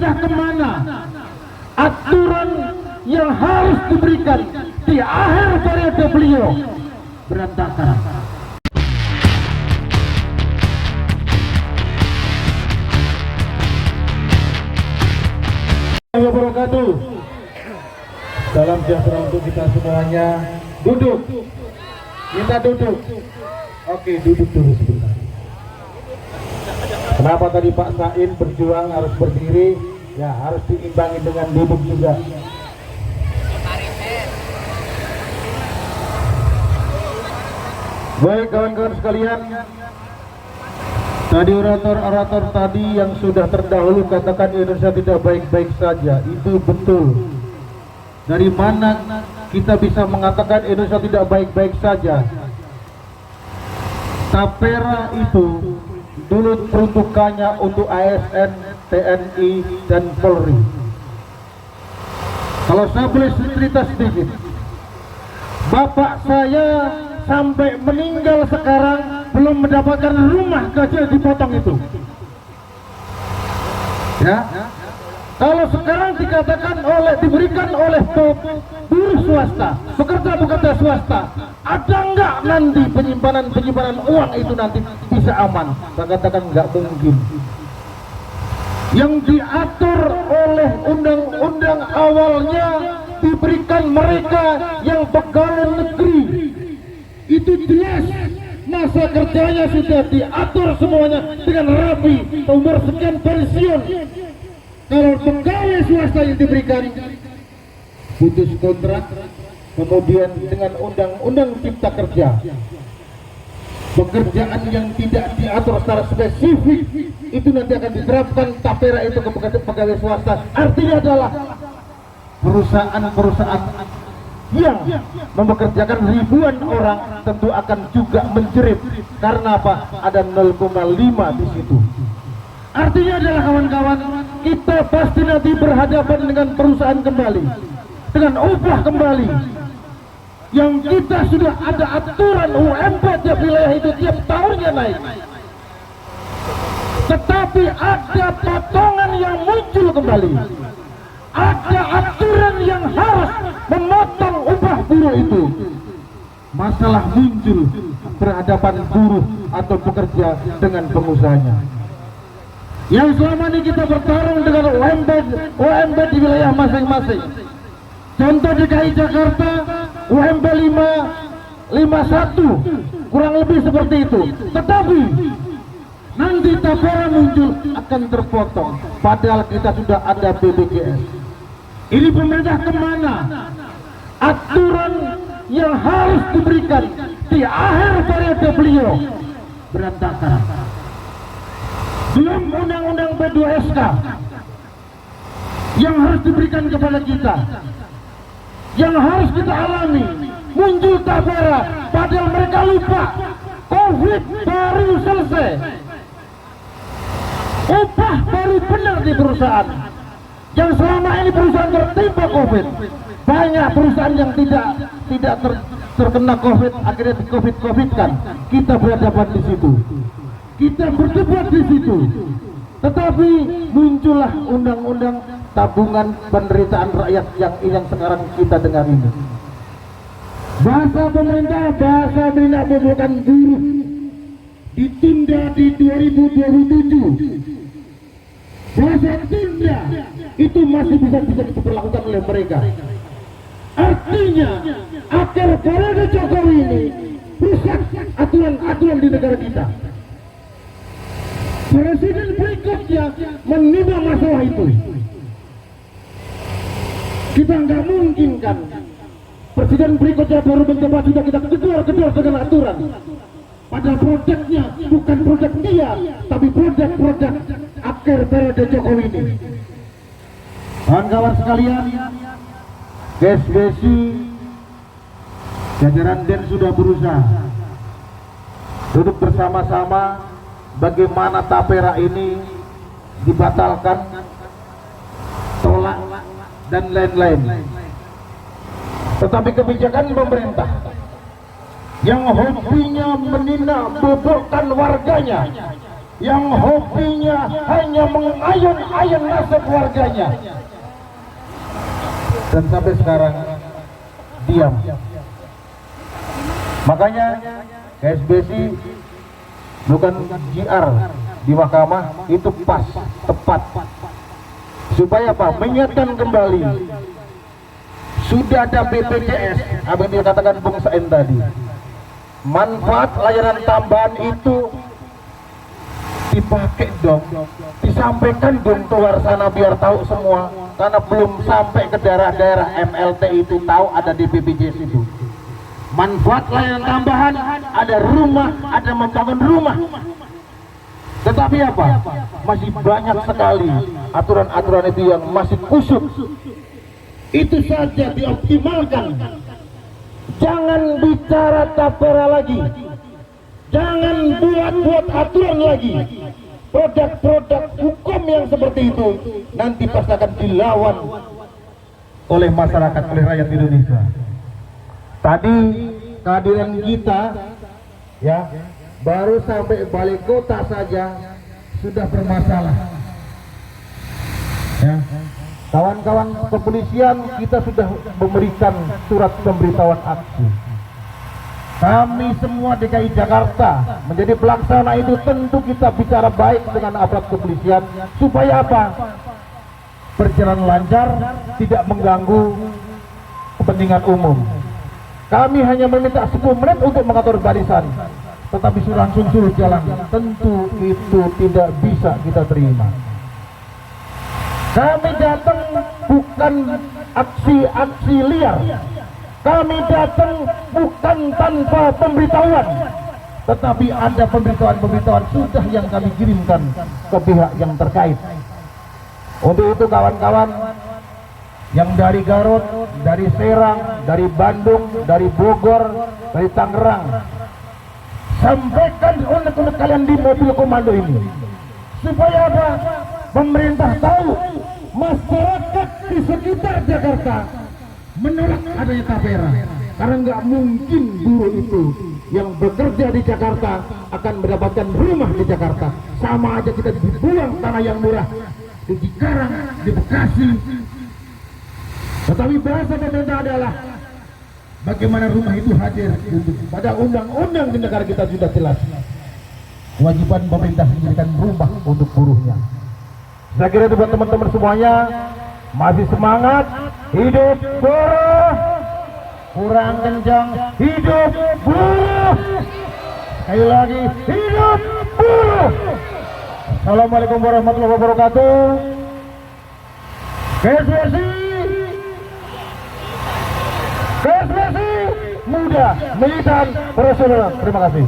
pemerintah kemana aturan yang harus diberikan di akhir periode beliau berantakan. Wabarakatuh. Salam sejahtera untuk kita semuanya. Duduk. Kita duduk. Oke, duduk dulu sebentar. Kenapa tadi Pak Sain berjuang harus berdiri? Ya, harus diimbangi dengan duduk juga. Baik kawan-kawan sekalian, tadi orator tadi yang sudah terdahulu katakan Indonesia tidak baik-baik saja, itu betul. Dari mana kita bisa mengatakan Indonesia tidak baik-baik saja? Tapera itu dulu peruntukannya untuk ASN, TNI, dan Polri. Kalau saya boleh cerita sedikit, bapak saya sampai meninggal sekarang belum mendapatkan rumah kecil dipotong itu. Ya, kalau sekarang dikatakan diberikan oleh buruh swasta, pekerja swasta, ada nggak nanti penyimpanan uang itu nanti bisa aman? Saya katakan nggak mungkin. Yang diatur oleh undang-undang awalnya diberikan mereka yang pegawai negeri. Itu jelas masa kerjanya sudah diatur semuanya dengan rapi, umur sekian pensiun. Kalau pegawai swasta yang diberikan putus kontrak, kemudian dengan undang-undang cipta kerja, pekerjaan yang tidak diatur secara spesifik itu nanti akan diterapkan tapera itu ke pegawai swasta. Artinya adalah perusahaan-perusahaan yang mempekerjakan ribuan orang tentu akan juga menjerit. Karena apa? Ada 0,5 di situ. Artinya adalah kawan-kawan, kita pasti nanti berhadapan dengan perusahaan kembali, dengan upah kembali, yang kita sudah ada aturan UMP tiap wilayah itu tiap tahunnya naik. Tetapi ada potongan yang muncul kembali, ada aturan yang harus memotong upah buruh itu. Masalah muncul berhadapan buruh atau pekerja dengan pengusahanya. Yang selama ini kita bertarung dengan UMP di wilayah masing-masing. Contoh DKI Jakarta, UMP 51, kurang lebih seperti itu. Tetapi nanti tapera muncul akan terpotong, padahal kita sudah ada BPJS. Ini pemerintah kemana aturan yang harus diberikan di akhir periode beliau berantakan. Belum undang-undang P2SK yang harus diberikan kepada kita, yang harus kita alami, muncul tapera, padahal mereka lupa COVID baru selesai, upah baru benar di perusahaan. Yang selama ini perusahaan tertimpa COVID, banyak perusahaan yang tidak terkena COVID, akhirnya di COVID-kan. Kita berhadapan di situ, kita berdebat di situ. Tetapi muncullah undang-undang tabungan penderitaan rakyat yang sekarang kita dengar ini. Bahasa pemerintah, bahasa menakutkan buruh ditunda di 2027. Bahasa tunda itu masih bisa diperlakukan oleh mereka. Artinya akhir periode Jokowi ini rusak aturan di negara kita. Presiden berikutnya menimbang masalah itu. Kita nggak mungkin kan presiden berikutnya baru mencoba sudah kita kedor dengan aturan. Padahal produknya bukan produk dia, tapi produk akhir periode Jokowi ini. Kawan-kawan sekalian, GSBSI, jajaran DEN sudah berusaha duduk bersama-sama bagaimana tapera ini dibatalkan, tolak, dan lain-lain. Tetapi kebijakan pemerintah yang hobinya menina bobokkan warganya yang hobinya hanya mengayun-ayun nasib keluarganya, dan sampai sekarang diam. Makanya KSBSI bukan GR di mahkamah itu pas, tepat, supaya apa? Mengingatkan kembali. Sudah ada BPJS, apa yang dikatakan Bung Sain tadi, manfaat layanan tambahan itu dipakai dong, disampaikan dong keluar sana biar tahu semua, karena belum sampai ke daerah-daerah MLT itu tahu ada di BPJS itu. Manfaat layanan tambahan, ada rumah, ada membangun rumah. Tetapi apa? Masih banyak sekali aturan-aturan itu yang masih kusut. Itu saja dioptimalkan. Jangan bicara tapera lagi. Jangan buat aturan lagi. Produk-produk hukum yang seperti itu nanti pasti akan dilawan oleh masyarakat, oleh rakyat Indonesia. Tadi kehadiran kita ya baru sampai balik kota saja sudah bermasalah. Ya. Kawan-kawan kepolisian kita sudah memberikan surat pemberitahuan aksi. Kami semua DKI Jakarta menjadi pelaksana itu tentu kita bicara baik dengan aparat kepolisian supaya apa? Berjalan lancar, tidak mengganggu kepentingan umum. Kami hanya meminta 10 menit untuk mengatur barisan, tetapi sudah langsung suruh jalan. Tentu itu tidak bisa kita terima. Kami datang bukan aksi-aksi liar. Kami datang bukan tanpa pemberitahuan, tetapi ada pemberitahuan sudah yang kami kirimkan ke pihak yang terkait. Untuk itu kawan-kawan yang dari Garut, dari Serang, dari Bandung, dari Bogor, dari Tangerang, sampaikan unek-unek kalian di mobil komando ini supaya apa? Pemerintah tahu masyarakat di sekitar Jakarta menolak adanya tapera, karena nggak mungkin buruh itu yang bekerja di Jakarta akan mendapatkan rumah di Jakarta. Sama aja kita dibuang tanah yang murah di Cikarang, di Bekasi. Tetapi bahasa pemerintah adalah bagaimana rumah itu hadir. Pada undang-undang di negara kita sudah jelas kewajiban pemerintah memberikan rumah untuk buruhnya. Saya kira itu buat teman-teman semuanya, masih semangat, hidup buruh, kurang kencang, hidup buruh, sekali lagi hidup buruh. Assalamualaikum warahmatullahi wabarakatuh. KSBSI muda, militan, profesional. Terima kasih.